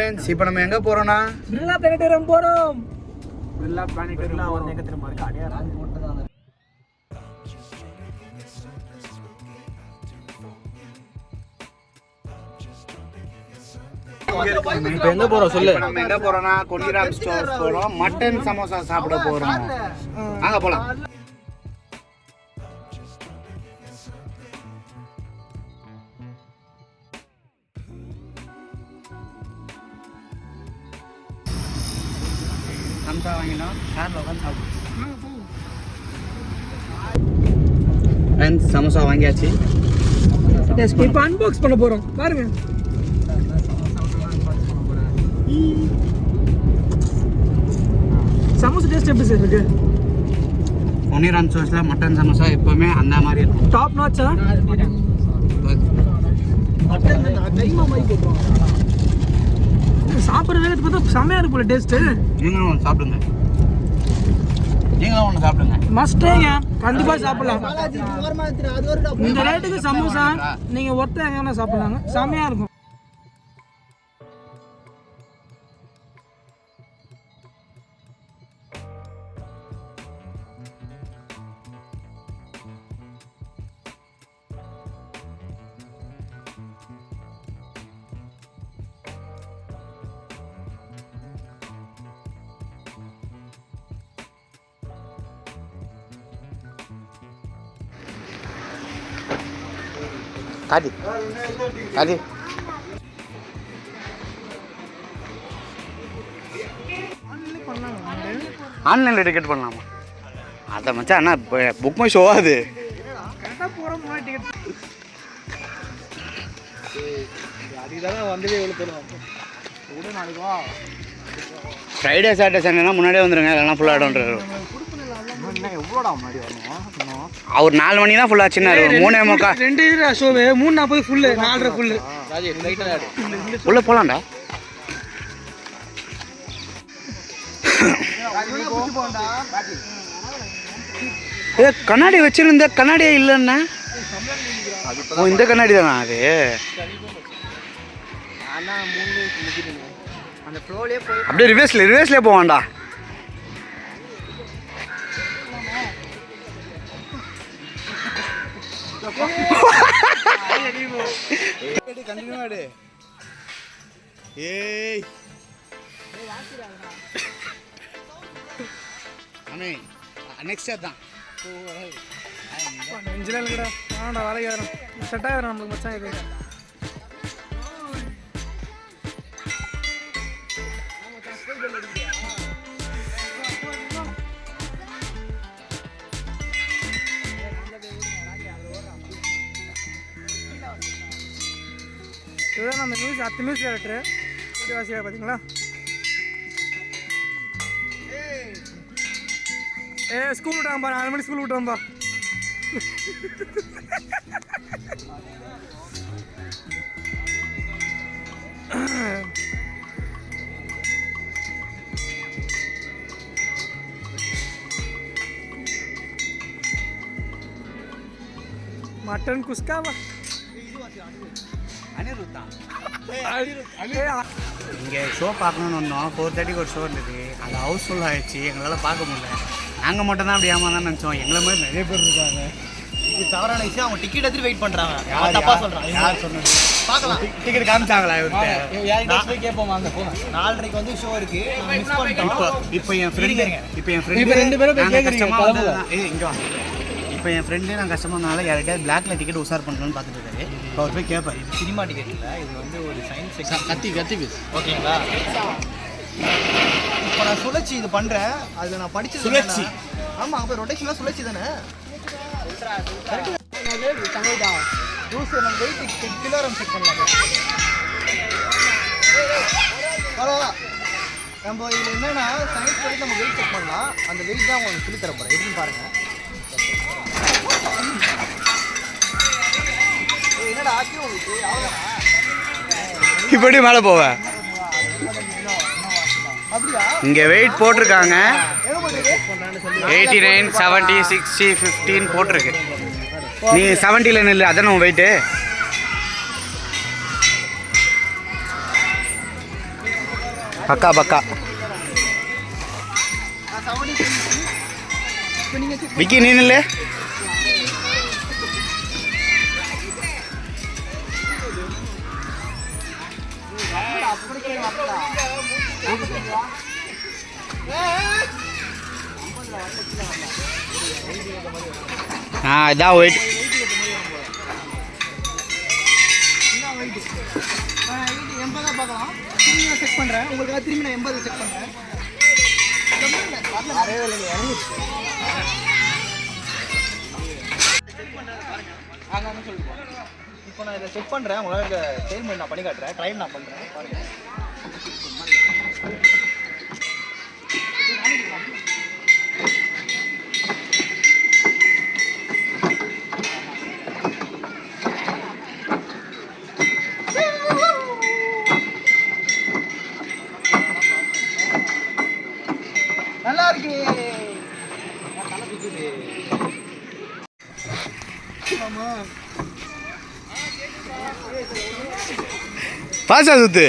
Friends, இப்போ நம்ம எங்கே போகிறோன்னா பிர்லா பிளானட்டோரியம் போகிறோம். பிர்லா பிளானட்டோரியம் ஒரு நேரத்தில் திரும்ப இருக்கு. அடையா ராஜ் போட்டு தான் இப்போ எங்கே போகிறோம் சொல்லு. நம்ம எங்கே போகிறோன்னா கொல்லிராம் ஸ்டோர்ஸ் போகிறோம். மட்டன் சமோசா சாப்பிட போகிறோம். வாங்க போகலாம். சமோசா வாங்கினோம். காரில் உட்காந்து சாப்பிடுவோம். ஃப்ரெண்ட்ஸ், சமோசா வாங்கியாச்சு. இப்போ அன்பாக்ஸ் பண்ண போகிறோம். பாருங்க. சமோசா டேஸ்ட் எப்படி சார் இருக்கு? கொல்லிராம் ஸ்டோர்ஸில் மட்டன் சமோசா எப்போவுமே அந்த மாதிரி இருக்கும். டாப் நாச்சா? சாப்பிட்ற வேலைக்கு பார்த்தா செம்மையாக இருக்கும் டேஸ்ட்டு. நீங்களும் ஒன்று சாப்பிடுங்க. மஸ்டேங்க, கண்டிப்பாக சாப்பிடலாம். இந்த ரேட்டுக்கு சமோசா நீங்கள் ஒருத்தர் எங்கே வேணால் சாப்பிட்லாங்க. செம்மையாக இருக்கும். காடி ஆன்லைனில் டிக்கெட் பண்ணலாமா? அதை மச்சான் அண்ணா புக் மை ஷோவா அது? ஃப்ரைடே சாட்டர்டே சண்டேனா முன்னாடியே வந்துடுங்க, இல்லைனா ஃபுல்லாக ஆடோன்றாரு. எவ்வளோடா முன்னாடி வரணும்? அவர் 4 மணி தான் ஃபுல் ஆச்சுன்னா 3:45 2 ஷோவு 3:40 ஃபுல்லு 4:30 ஃபுல்லு. உள்ள போலாம்டா. ஏ கண்ணாடி வச்சிருந்த கண்ணாடியே இல்லைன்னா? ஓ இந்த கண்ணாடி தானா அது? அப்படியே ரிவர்ஸ்லேயே போவான்டா. ஏய் அண்ணே நெக்ஸ்ட் அதான் நெஞ்சில இல்லடா. ஆண்டா வேலைக்கு வரோம். செட் ஆயிரும் நமக்கு மச்சான் இது. இதுதான் நம்ம நியூஸ் அடுத்த நியூஸ் டேரக்டர் வாசியா பார்த்தீங்களா? ஸ்கூல் விட்டாங்கப்பா, 4 மணி ஸ்கூல் விட்டோம்பா. மட்டன் குஸ்காவா இங்கே ஷோ பார்க்கணுன்னு வந்தோம். 4:30 ஒரு ஷோ இருந்தது. அது ஹவுஸ்ஃபுல் ஆகிடுச்சு, எங்களால் பார்க்க முடியல. நாங்கள் மட்டும் தான் அப்படி ஏமாதான் நினச்சோம். எங்களை மாதிரி நிறைய பேர் இருக்காங்க. இது தவறான விஷயம். அவங்க டிக்கெட் எடுத்து வெயிட் பண்ணுறாங்க. தப்பா சொல்கிறாங்க. யார் சொன்னது? பார்க்கலாம். டிக்கெட் காமிச்சாங்களா? போய் கேட்போம். அங்கே போங்க. 4:30 வந்து ஷோ இருக்கு. இப்போ என் ஃப்ரெண்டு 2 பேரும் இங்கே வாங்க. இப்போ என் ஃப்ரெண்டு நான் கஷ்டமானால யார்கிட்டயாவது பிளாக்ல டிக்கெட் உசார் பண்ணணும்னு பார்த்துட்டு இருக்காரு. இப்போ அவர் போய் கேட்பார். இது சினிமா டிக்கெட் இல்லை, இது வந்து ஒரு சயின்ஸ் செக்ஷன். கத்தி பீஸ் ஓகேங்களா? இப்போ நான் சுழற்சி இது பண்ணுறேன். அதில் நான் படிச்சது சுழற்சி. ஆமாம், அப்போ ரொட்டேஷனாக சுழற்சி தானே. லூஸ் நம்ம வெயிட் கிலோகிராம் செக் பண்ணலாம். பரவாயில்ல. நம்ம இதில் என்னென்னா சயின்ஸ் படி நம்ம வெயிட் செக் பண்ணலாம். அந்த வெயிட் தான் உங்களுக்கு சொல்லி தர போகிறேன். எப்படின்னு பாருங்கள். என்னடா ஆச்சு உங்களுக்கு? இப்படி மேலே போவேன். அப்படியா? இங்கே வெயிட் போட்டிருக்காங்க. 89, 70, 60, 15 போட்டிருக்கு. நீ 70ல நில்லு. அதானே உன் வெயிட்டு? பக்கா பக்கா. விக்கி நீ நில்லு. இதான் வெயிட். பார்க்கலாம் செக் பண்ணுறேன் உங்களுக்காக திரும்பி நான் 80 செக் பண்ணுறேன். இப்போ நான் இதை செக் பண்ணுறேன். உங்களால் இந்த செயல்முறை நான் பண்ணி காட்டுறேன். ட்ரைன் நான் பண்ணுறேன் பாருங்கள். நல்லா இருக்கு. பாசா சுத்து.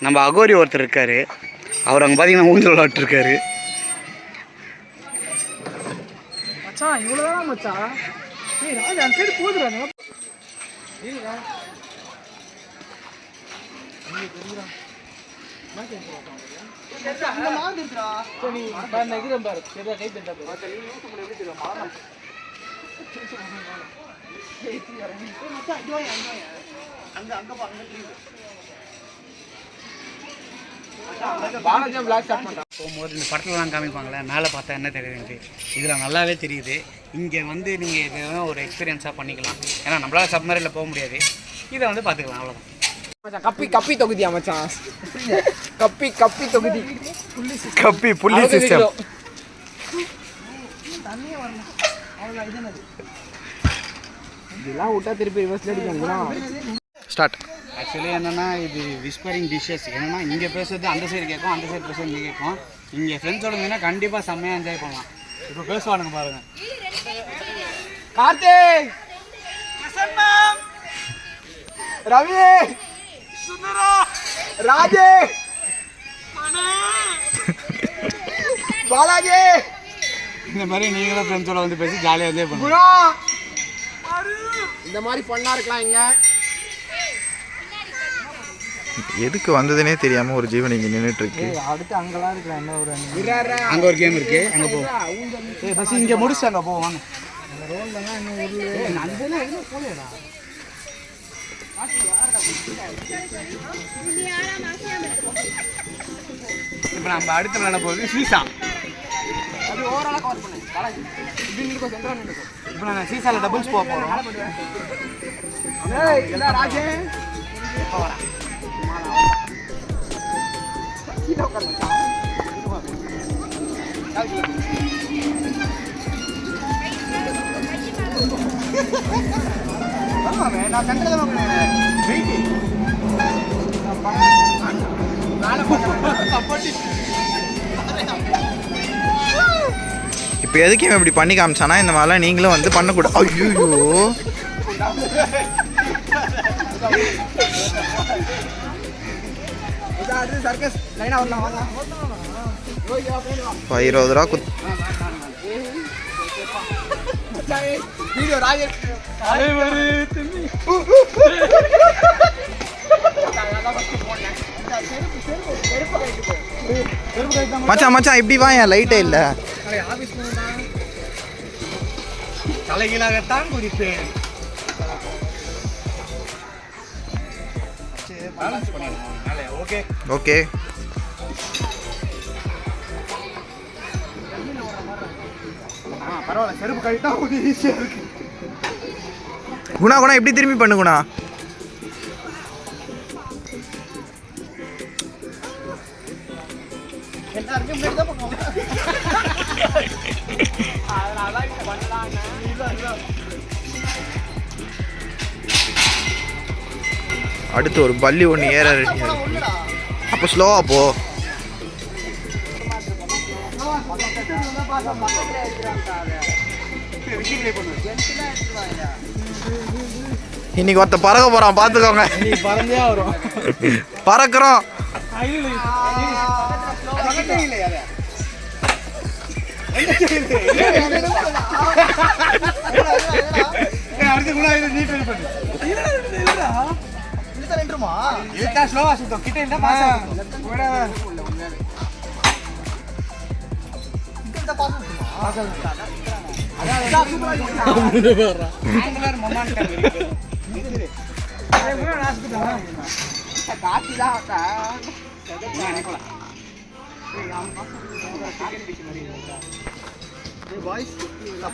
நம்ம அகோரி ஒருத்தர் இருக்காரு. அவர் அங்கே பார்த்தீங்கன்னா ஊஞ்சல் விளாட்டுருக்காரு. மச்சான் இவ்வளோதான் மச்சான். ஏய் ராஜா அந்த சைடு போதுறாங்க. போகும்போது இந்த படத்துலலாம் காமிப்பாங்களே மேலே பார்த்தா என்ன தெரியுது, இதில் நல்லாவே தெரியுது. இங்கே வந்து நீங்கள் இதை ஒரு எக்ஸ்பீரியன்ஸாக பண்ணிக்கலாம். ஏன்னா நம்மளால் சப்மரியில் போக முடியாது. இதை வந்து பார்த்துக்கலாம், அவ்வளோதான். கப்பி தொகுதியா மச்சான்? கப்பி தொகுதி. கப்பி புள்ளி சிஸ்டம். இதெல்லாம் விட்டா திருப்பி ரிவர்ஸ்ல அடிக்கலாம். ஸ்டார்ட். ஆக்சுவலி என்னென்னா இது விஸ்பரிங் டிஷ்ஷஸ். என்னென்னா இங்கே பேசுறது அந்த சைடு கேட்கும், அந்த சைடு பேசுறது இங்கே கேட்கும். இங்கே ஃப்ரெண்ட்ஸோட இருந்தீங்கன்னா கண்டிப்பாக செம்மையாக என்ஜாய் பண்ணலாம். இப்போ பேசுவானுங்க பாருங்க. கார்த்திக், ரவி, சுந்தரா, ராஜே, பாலாஜி, இந்த மாதிரி நீங்களும் ஃப்ரெண்ட்ஸோட வந்து பேசி ஜாலியாக என்ஜாய் பண்ணுங்க. இந்த மாதிரி ஃபன்னா இருக்கலாம். இங்க எதுக்கு வந்ததுனே தெரியாம ஒரு ஜீவன் இங்க நின்னுட்டு இருக்கு. அடுத்து அங்கலாம் இருக்கலாம். என்ன ஒரு அங்க ஒரு கேம் இருக்கு, அங்க போ. ஃபர்ஸ்ட் இங்க முடிச்சு அங்க போ வாங்க. அந்த ரோல்லனா இன்னும் ஒரு நந்தல என்ன போலேடா. இப்போ நம்ம அடுத்து விளையாட போகுது சீசா. அது ஓவராலா கவர் பண்ணு பாலாஜி. இப்படி நிக்கோ சென்டரா நிக்கோ. இப்போ நான் சீசால டபுள்ஸ் போக போறோம். ஏய் இல்ல ராஜே போறா. இதோ கண்ணா. ஆமாமே நான் சென்டர்ல தான் போறேன். வெயிட். வேலை பண்ண சப்போர்ட். இப்போ எதுக்கு இவன் இப்படி பண்ணி காமிச்சானா இந்த மாதிரிலாம் நீங்களும் வந்து பண்ணக்கூடாது. ஐயோ சர்க்கஸ் லைனா வரலாம் வாங்க. 20 ரூபா வீடியோ ராஜே மச்சான் மச்சான் இப்படி வா, என் லைட்டே இல்லை. தலைகீழாகத்தான் குடிப்பேன். ஓகே ஓகே பரவாயில்ல, செருப்பு கழிட்டா கொஞ்சம் ஈஸியாக இருக்கு. குணா குணா இப்படி திரும்பி பண்ணு குணா. எல்லாருக்கும் இப்படி தான் பண்ணுவாங்க. அடுத்து ஒரு பள்ளி ஒன்று ஏற ரெடி. அப்போ ஸ்லோவா போ. இன்னைக்கு ஒருத்த பறக்க போறான் பாத்துக்கோங்க. பறந்தே வரும். பறக்குறோம்.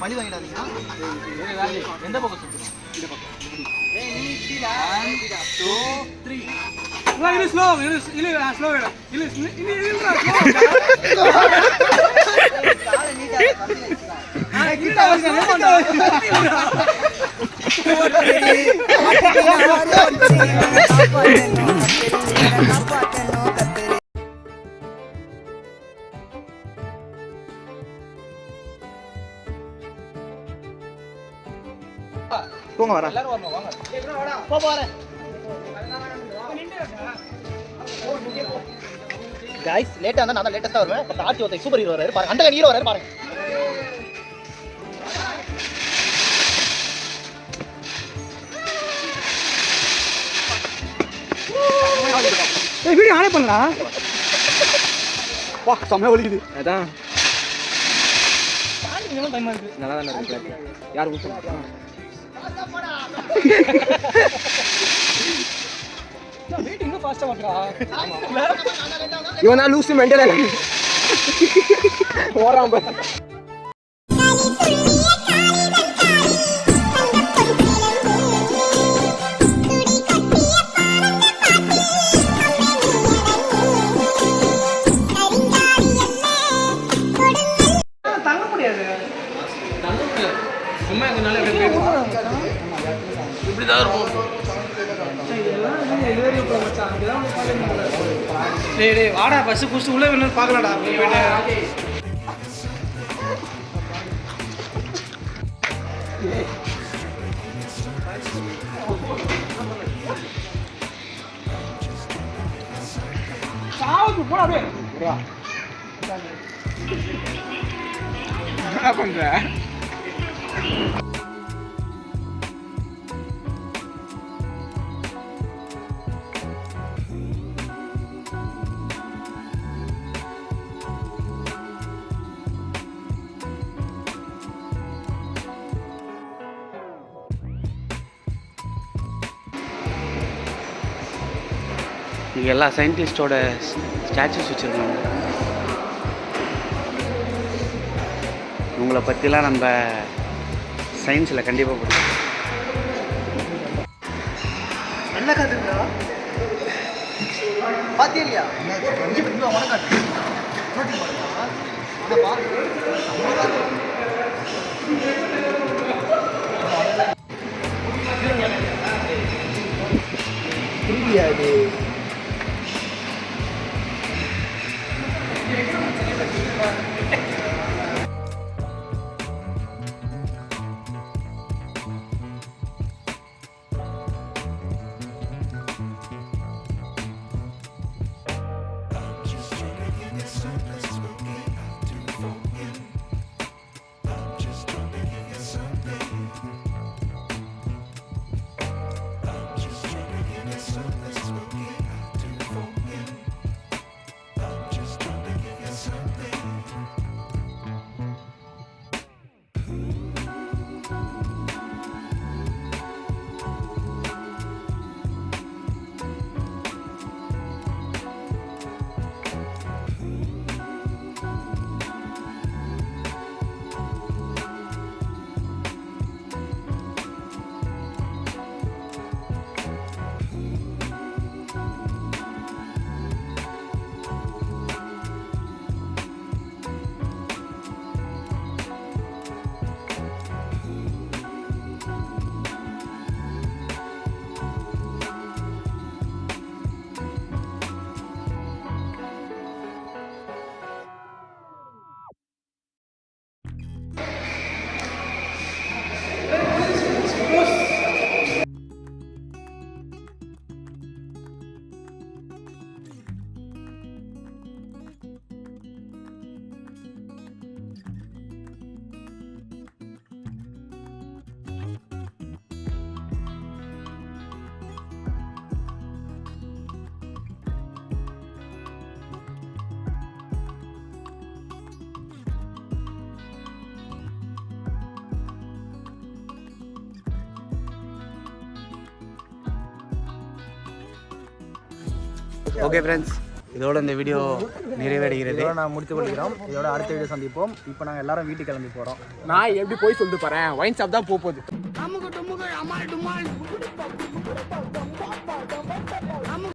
பழி வாங்கிடாதீங்க. எந்த பக்கம் சுற்றுறோம்? இந்த பக்கம். போங்க வரேன். கைஸ் லேட்டா இருந்தா நான் லேட்டஸ்டா வருவேன். பட் ஆர்த்தி ஒருத்தர் சூப்பர் ஹீரோ வராரு பாருங்க. அந்த ஹீரோ வராரு பாருங்க. ஏய் வீடியோ ஆனே பண்ணலா. வா செம்ம ஒலிக்குது. அதான் டைம் இருக்கு. நல்லா தான் இருக்கு. யார் ஊத்துறா? வெயிட் இன்னும் ஃபாஸ்டா ஓடுறா. இவனா லூஸ் மெண்டல் ஆகி ஓடுறான் பாரு. தங்க முடியாது. சும்மா இதனால இப்படிதான் இருக்கும். டேய் வாடா பஸ் குடிச்சு உள்ள வேணும் பார்க்கலாம்டா. சாவுக்கு போடா அப்படியே. என்ன பண்ற? இங்கே எல்லா சயின்டிஸ்டோட ஸ்டாச்சுஸ் வச்சுருக்காங்க. உங்களை பற்றிலாம் நம்ம சயின்ஸில் கண்டிப்பாக படிக்கணும். என்ன கத்துக்கிறா? பாத்தியா? இன்னும் உனக்கு புரியாது. ஓகே ஃப்ரெண்ட்ஸ், இதோட இந்த வீடியோ நிறைவடைகிறது. இதோட நான் முடித்து கொள்கிறோம். இதோட அடுத்த வீடியோ சந்திப்போம். இப்போ நாங்கள் எல்லாரும் வீட்டுக்கு கிளம்பி போகிறோம். நான் எப்படி போய் சொல்லிட்டு போகிறேன், ஒயின் ஷாப் தான் போகுது. அம்முக்கு டும்முக்கு அம்மாள் டும்மாள்